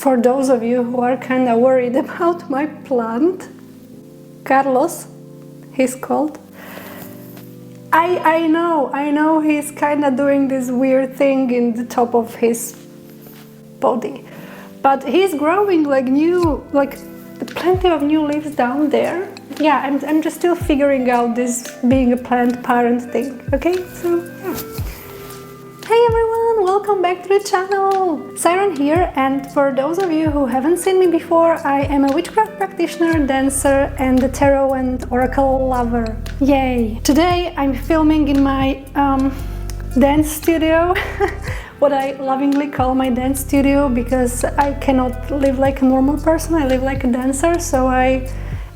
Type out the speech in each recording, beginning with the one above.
for those of you who are kind of worried about my plant, Carlos, he's called. I know he's kind of doing this weird thing in the top of his body, but he's growing like plenty of new leaves down there. Yeah, I'm just still figuring out this being a plant parent thing. Okay, so yeah. Hey everyone, welcome back to the channel! Siren here, and for those of you who haven't seen me before, I am a witchcraft practitioner, dancer, and a tarot and oracle lover. Yay! Today I'm filming in my dance studio, what I lovingly call my dance studio, because I cannot live like a normal person, I live like a dancer, so I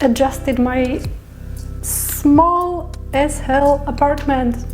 adjusted my small as hell apartment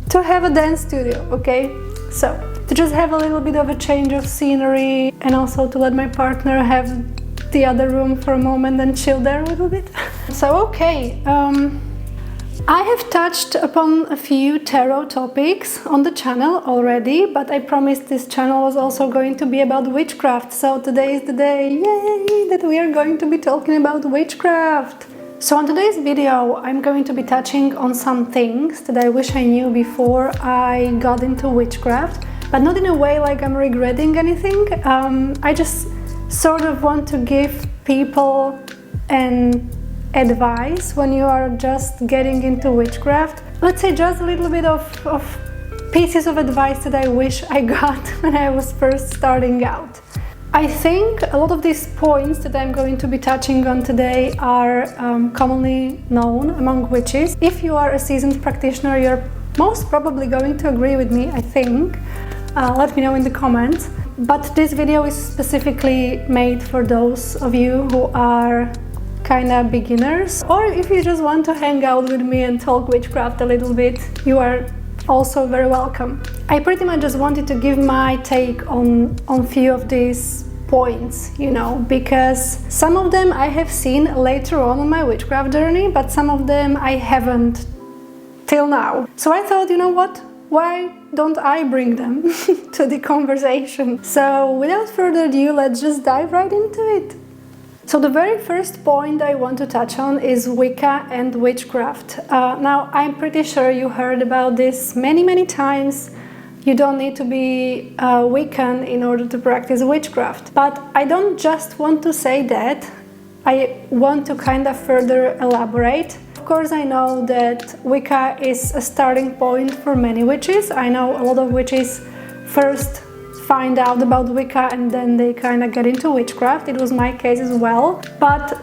to have a dance studio, okay? So, to just have a little bit of a change of scenery and also to let my partner have the other room for a moment and chill there a little bit. So, okay, I have touched upon a few tarot topics on the channel already, but I promised this channel was also going to be about witchcraft, so today is the day, yay, that we are going to be talking about witchcraft. So on today's video, I'm going to be touching on some things that I wish I knew before I got into witchcraft, but not in a way like I'm regretting anything. I just sort of want to give people an advice when you are just getting into witchcraft. Let's say just a little bit of pieces of advice that I wish I got when I was first starting out. I think a lot of these points that I'm going to be touching on today are commonly known among witches. If you are a seasoned practitioner, you're most probably going to agree with me, I think. Let me know in the comments. But this video is specifically made for those of you who are kind of beginners, or if you just want to hang out with me and talk witchcraft a little bit, you are also very welcome. I pretty much just wanted to give my take on few of these points, you know, because some of them I have seen later on my witchcraft journey, but some of them I haven't till now. So I thought, you know what, why don't I bring them to the conversation? So without further ado, let's just dive right into it. So the very first point I want to touch on is Wicca and witchcraft. Now, I'm pretty sure you heard about this many times. You don't need to be a Wiccan in order to practice witchcraft. But I don't just want to say that. I want to kind of further elaborate. Of course, I know that Wicca is a starting point for many witches. I know a lot of witches first find out about Wicca and then they kind of get into witchcraft. It was my case as well, but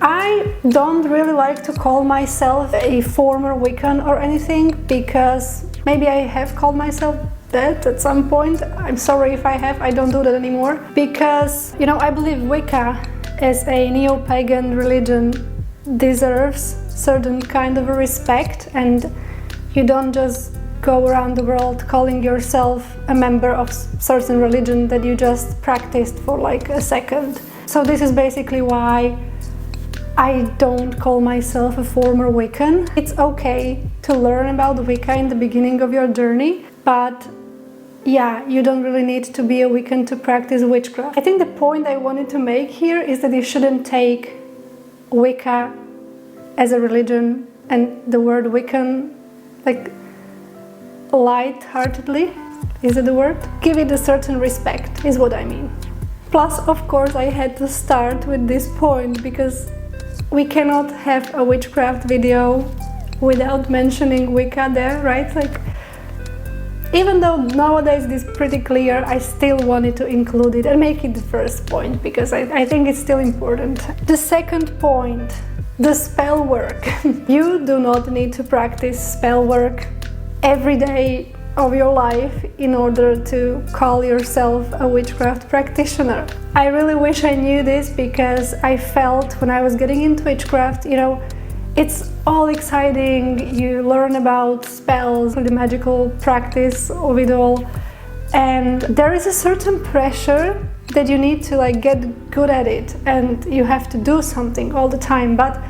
I don't really like to call myself a former Wiccan or anything, because maybe I have called myself that at some point. I'm sorry if I have, I don't do that anymore, because, you know, I believe Wicca as a neo-pagan religion deserves certain kind of respect, and you don't just go around the world calling yourself a member of certain religion that you just practiced for like a second. So this is basically why I don't call myself a former Wiccan. It's okay to learn about Wicca in the beginning of your journey, but yeah, you don't really need to be a Wiccan to practice witchcraft. I think the point I wanted to make here is that you shouldn't take Wicca as a religion and the word Wiccan like light-heartedly, is it the word? Give it a certain respect, is what I mean. Plus, of course, I had to start with this point because we cannot have a witchcraft video without mentioning Wicca there, right? Like, even though nowadays it is pretty clear, I still wanted to include it and make it the first point because I think it's still important. The second point, the spell work. You do not need to practice spell work every day of your life in order to call yourself a witchcraft practitioner. I really wish I knew this, because I felt when I was getting into witchcraft, you know, it's all exciting, you learn about spells, the magical practice of it all, and there is a certain pressure that you need to like get good at it and you have to do something all the time. But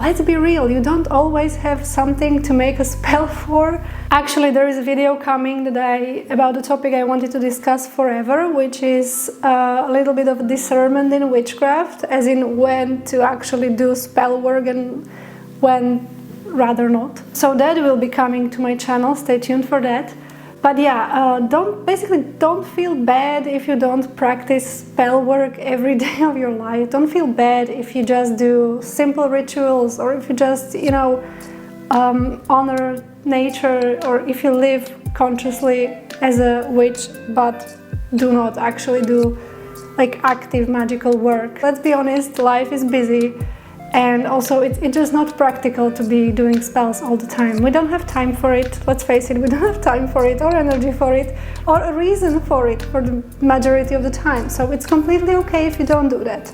let's be real, you don't always have something to make a spell for. Actually, there is a video coming about the topic I wanted to discuss forever, which is a little bit of discernment in witchcraft, as in when to actually do spell work and when rather not. So that will be coming to my channel, stay tuned for that. But yeah, don't feel bad if you don't practice spell work every day of your life. Don't feel bad if you just do simple rituals, or if you just, honor nature, or if you live consciously as a witch but do not actually do like active magical work. Let's be honest, life is busy. And also, it's just not practical to be doing spells all the time. We don't have time for it, let's face it, we don't have time for it, or energy for it, or a reason for it for the majority of the time. So it's completely okay if you don't do that.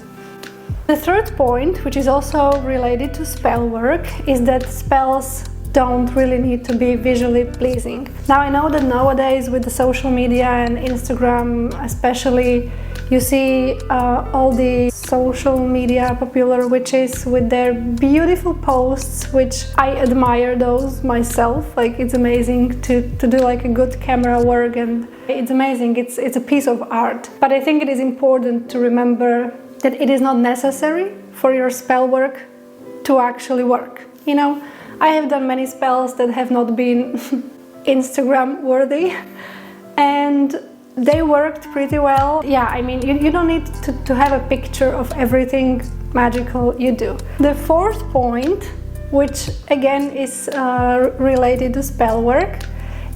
The third point, which is also related to spell work, is that spells don't really need to be visually pleasing. Now, I know that nowadays with the social media and Instagram especially, you see all the social media popular witches with their beautiful posts, which I admire those myself. Like, it's amazing to do like a good camera work, and it's amazing, it's a piece of art. But I think it is important to remember that it is not necessary for your spell work to actually work. I have done many spells that have not been Instagram worthy, and they worked pretty well. Yeah, I mean, you don't need to have a picture of everything magical you do. The fourth point, which again is related to spell work,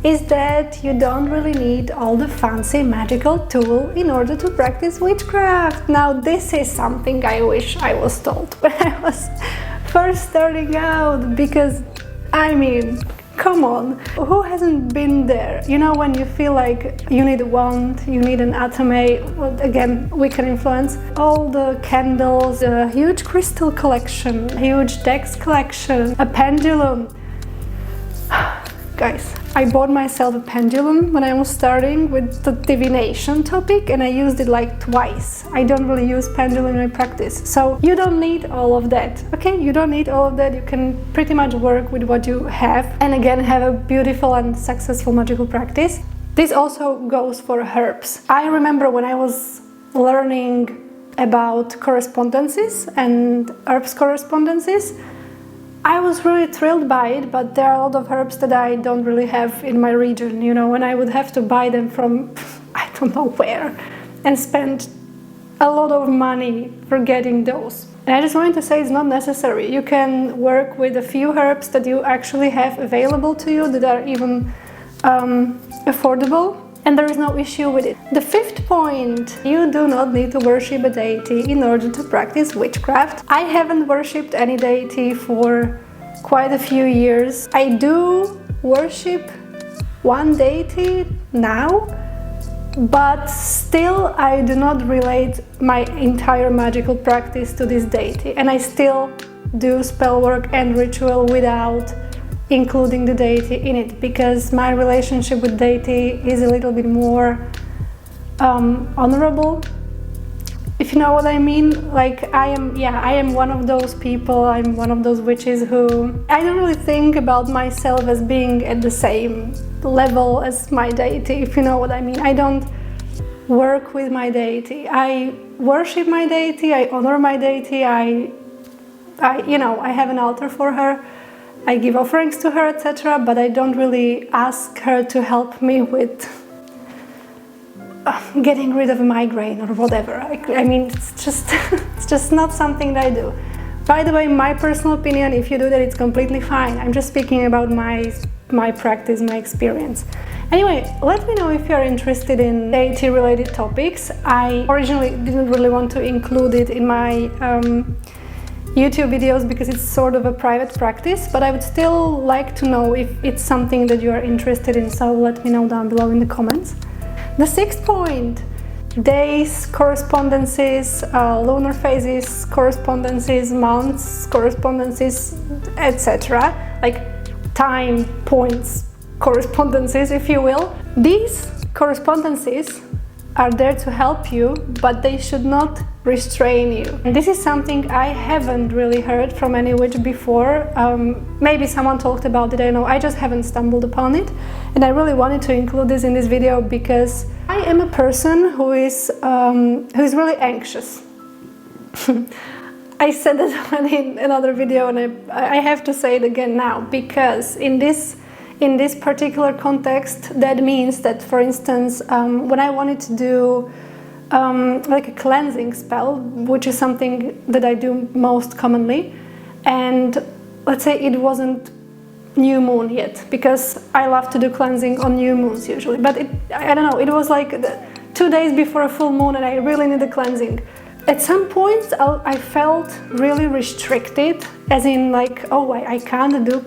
is that you don't really need all the fancy magical tool in order to practice witchcraft. Now, this is something I wish I was told when I was first starting out, because I mean, come on, who hasn't been there? When you feel like you need a wand, you need an atame, well, again, Wiccan influence, all the candles, a huge crystal collection, a huge dex collection, a pendulum. Guys, I bought myself a pendulum when I was starting with the divination topic, and I used it like twice. I don't really use pendulum in my practice. So you don't need all of that, okay? You don't need all of that. You can pretty much work with what you have, and again, have a beautiful and successful magical practice. This also goes for herbs. I remember when I was learning about correspondences and herbs correspondences, I was really thrilled by it, but there are a lot of herbs that I don't really have in my region, and I would have to buy them from I don't know where and spend a lot of money for getting those. And I just wanted to say it's not necessary. You can work with a few herbs that you actually have available to you that are even affordable, and there is no issue with it. The fifth point, you do not need to worship a deity in order to practice witchcraft. I haven't worshipped any deity for quite a few years. I do worship one deity now, but still I do not relate my entire magical practice to this deity, and I still do spell work and ritual without including the deity in it, because my relationship with deity is a little bit more honorable, if you know what I mean. Like, I am one of those people, I'm one of those witches who I don't really think about myself as being at the same level as my deity, if you know what I mean. I don't work with my deity. I worship my deity, I honor my deity, I have an altar for her, I give offerings to her, etc., but I don't really ask her to help me with getting rid of a migraine or whatever. I mean, it's just not something that I do. By the way, my personal opinion, if you do that, it's completely fine. I'm just speaking about my practice, my experience. Anyway, let me know if you're interested in deity-related topics. I originally didn't really want to include it in my YouTube videos because it's sort of a private practice, but I would still like to know if it's something that you are interested in, so let me know down below in the comments. The sixth point, days, correspondences, lunar phases, correspondences, months, correspondences, etc. Like time points, correspondences, if you will. These correspondences are there to help you, but they should not restrain you. And this is something I haven't really heard from any witch before. Maybe someone talked about it, I know, I just haven't stumbled upon it. And I really wanted to include this in this video because I am a person who is really anxious. I said that in another video, and I have to say it again now, because in this particular context, that means that, for instance, when I wanted to do like a cleansing spell, which is something that I do most commonly, and let's say it wasn't new moon yet, because I love to do cleansing on new moons usually, but I don't know, it was like 2 days before a full moon and I really need the cleansing. At some points I felt really restricted, as in like, oh, I can't do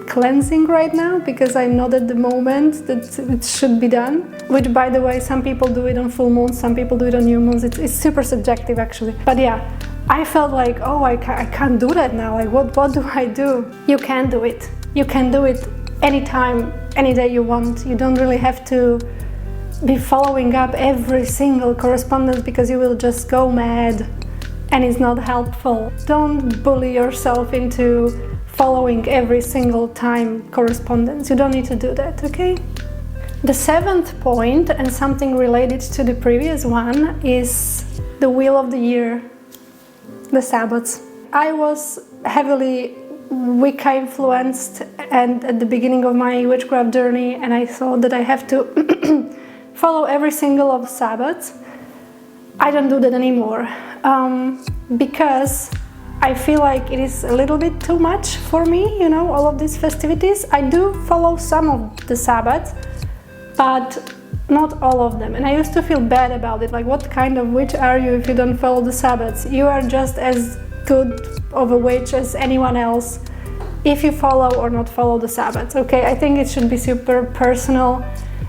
cleansing right now because I'm not at the moment that it should be done, which, by the way, some people do it on full moons, some people do it on new moons. It's super subjective actually, but yeah, I felt like, oh, I can't do that now, like what do I do? You can do it. You can do it anytime, any day you want. You don't really have to be following up every single correspondence because you will just go mad and it's not helpful. Don't bully yourself into following every single time correspondence. You don't need to do that, okay? The 7th point, and something related to the previous one, is the wheel of the year, the Sabbats. I was heavily Wicca influenced and at the beginning of my witchcraft journey, and I thought that I have to follow every single of Sabbats. I don't do that anymore because I feel like it is a little bit too much for me, you know, all of these festivities. I do follow some of the Sabbats, but not all of them. And I used to feel bad about it, like, what kind of witch are you if you don't follow the Sabbats? You are just as good of a witch as anyone else if you follow or not follow the Sabbats, okay? I think it should be super personal,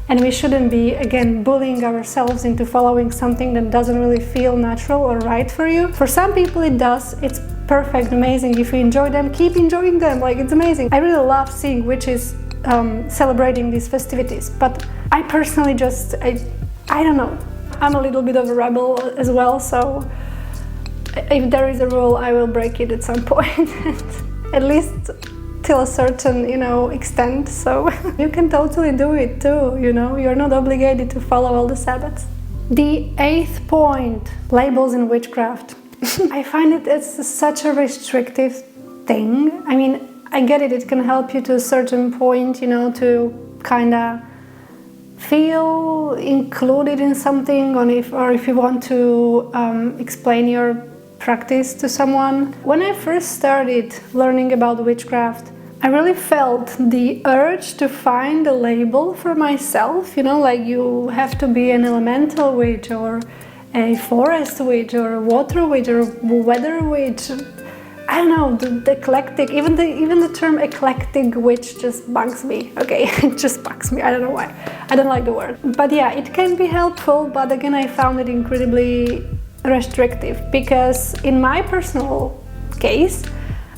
and we shouldn't be, again, bullying ourselves into following something that doesn't really feel natural or right for you. For some people it does. It's perfect, amazing. If you enjoy them, keep enjoying them, like, it's amazing. I really love seeing witches celebrating these festivities, but I personally just, I don't know. I'm a little bit of a rebel as well, so if there is a rule, I will break it at some point, at least till a certain, you know, extent. So you can totally do it too, you know, you're not obligated to follow all the Sabbats. The 8th point, labels in witchcraft. I find it as such a restrictive thing. I mean, I get it, it can help you to a certain point, you know, to kind of feel included in something, or if you want to explain your practice to someone. When I first started learning about witchcraft, I really felt the urge to find a label for myself, you know, like you have to be an elemental witch or a forest witch or a water witch or a weather witch. I don't know, the eclectic, even the term eclectic witch just bugs me, okay? It just bugs me, I don't know why. I don't like the word. But yeah, it can be helpful, but again, I found it incredibly restrictive, because in my personal case,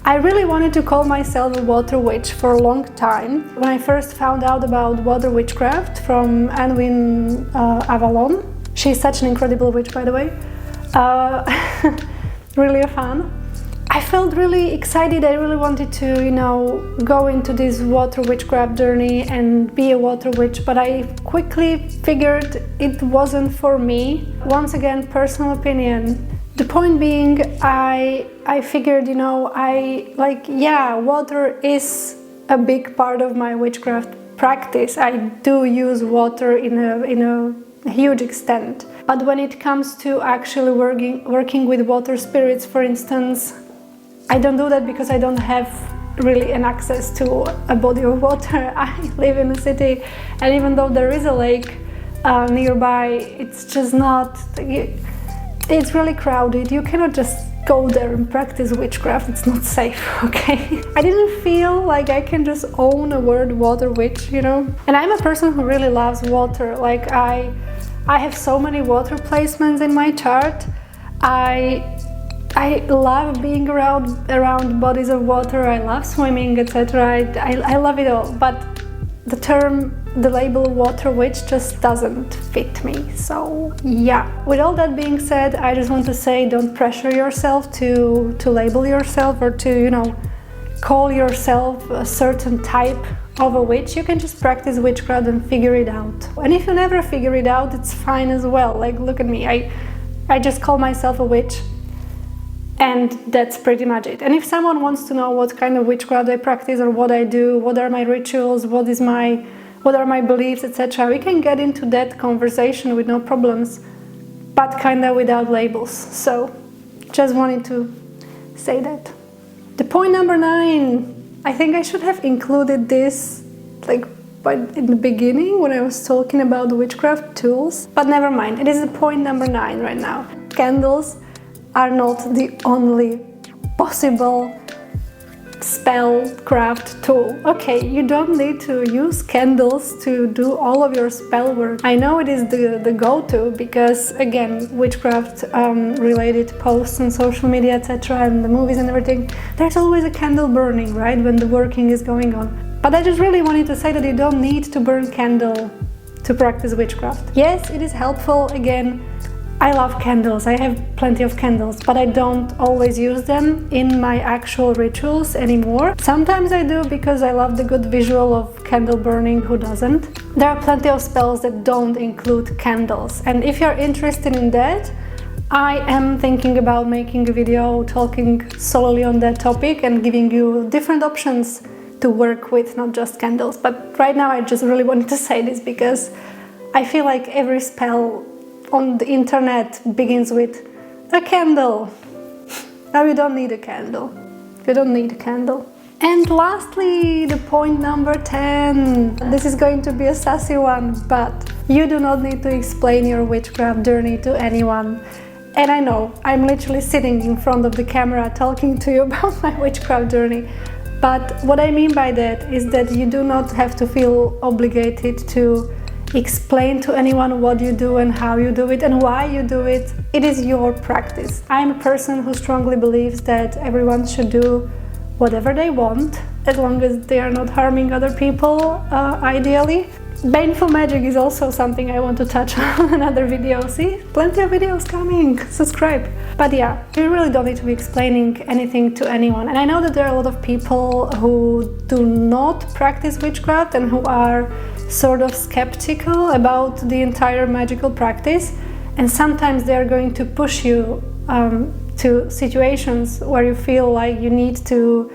I really wanted to call myself a water witch for a long time. When I first found out about water witchcraft from Anwin Avalon, she's such an incredible witch, by the way, really a fan. I felt really excited. I really wanted to, you know, go into this water witchcraft journey and be a water witch, but I quickly figured it wasn't for me. Once again, personal opinion. The point being, I figured, you know, yeah, water is a big part of my witchcraft practice. I do use water in a huge extent. But when it comes to actually working with water spirits, for instance, I don't do that because I don't have really an access to a body of water. I live in a city, and even though there is a lake nearby, it's just not, it's really crowded. You cannot just go there and practice witchcraft, it's not safe, okay? I didn't feel like I can just own a word water witch, you know? And I'm a person who really loves water. Like I have so many water placements in my chart. I love being around bodies of water, I love swimming, etc. I love it all, but the term the label water witch just doesn't fit me. So yeah, with all that being said, I just want to say, don't pressure yourself to label yourself or to, you know, call yourself a certain type of a witch. You can just practice witchcraft and figure it out. And if you never figure it out, it's fine as well. Like, look at me, I just call myself a witch, and that's pretty much it. And if someone wants to know what kind of witchcraft I practice or what I do, what are my rituals, what are my beliefs, etc., we can get into that conversation with no problems, but kinda without labels. So just wanted to say that. The point number 9, I think I should have included this like in the beginning when I was talking about the witchcraft tools, but never mind, it is the point number 9 right now. Candles are not the only possible spellcraft tool. Okay, you don't need to use candles to do all of your spell work. I know it is the go-to because, again, witchcraft related posts on social media, etc., and the movies and everything, there's always a candle burning, right, when the working is going on. But I just really wanted to say that you don't need to burn candle to practice witchcraft. Yes, it is helpful. Again, I love candles, I have plenty of candles, but I don't always use them in my actual rituals anymore. Sometimes I do because I love the good visual of candle burning, who doesn't? There are plenty of spells that don't include candles, and if you're interested in that, I am thinking about making a video talking solely on that topic and giving you different options to work with, not just candles. But right now I just really wanted to say this because I feel like every spell on the internet begins with a candle. Now you don't need a candle. You don't need a candle. And lastly, the point number 10. This is going to be a sassy one, but you do not need to explain your witchcraft journey to anyone. And I know, I'm literally sitting in front of the camera talking to you about my witchcraft journey. But what I mean by that is that you do not have to feel obligated to explain to anyone what you do and how you do it and why you do it. It is your practice. I'm a person who strongly believes that everyone should do whatever they want, as long as they are not harming other people, ideally. Baneful magic is also something I want to touch on in another video. See, plenty of videos coming, subscribe. But yeah, you really don't need to be explaining anything to anyone. And I know that there are a lot of people who do not practice witchcraft and who are sort of skeptical about the entire magical practice, and sometimes they are going to push you to situations where you feel like you need to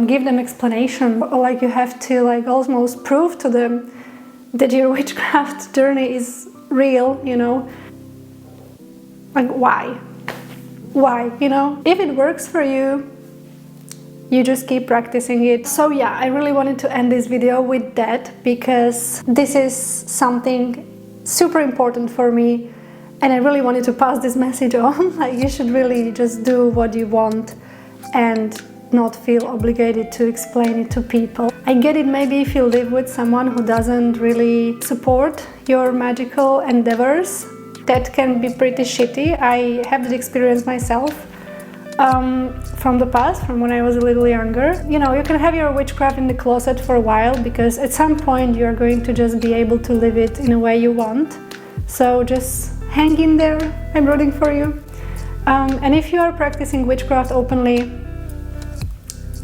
give them explanation, or like you have to like almost prove to them that your witchcraft journey is real, you know. Like, why, you know? If it works for you, you just keep practicing it. So yeah, I really wanted to end this video with that because this is something super important for me, and I really wanted to pass this message on. Like, you should really just do what you want and not feel obligated to explain it to people. I get it, maybe if you live with someone who doesn't really support your magical endeavors, that can be pretty shitty. I have that experience myself. From the past, from when I was a little younger. You know, you can have your witchcraft in the closet for a while because at some point you're going to just be able to live it in a way you want. So just hang in there, I'm rooting for you. And if you are practicing witchcraft openly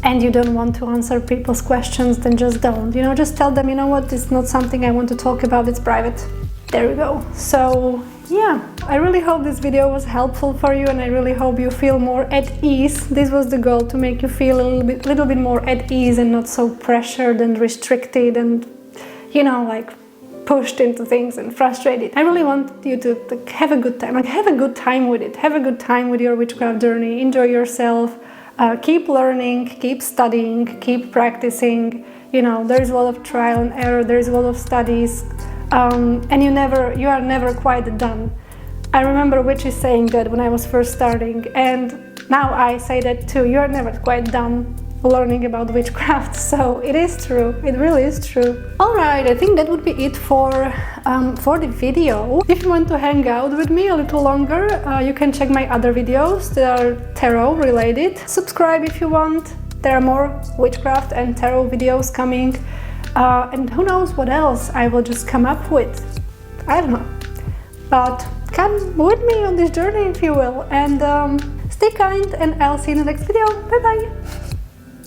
and you don't want to answer people's questions, then just don't. You know, just tell them, you know what, it's not something I want to talk about, it's private. There we go. So yeah, I really hope this video was helpful for you, and I really hope you feel more at ease. This was the goal, to make you feel a little bit more at ease and not so pressured and restricted and, you know, like pushed into things and frustrated. I really want you to have a good time, like have a good time with it. Have a good time with your witchcraft journey. Enjoy yourself. Keep learning, keep studying, keep practicing. You know, there's a lot of trial and error, there's a lot of studies. And you are never quite done. I remember witches saying that when I was first starting, and now I say that too. You are never quite done learning about witchcraft, so it is true. It really is true. Alright, I think that would be it for the video. If you want to hang out with me a little longer, you can check my other videos that are tarot related. Subscribe if you want. There are more witchcraft and tarot videos coming. And who knows what else I will just come up with. I don't know. But come with me on this journey, if you will, and stay kind, and I'll see you in the next video. Bye bye!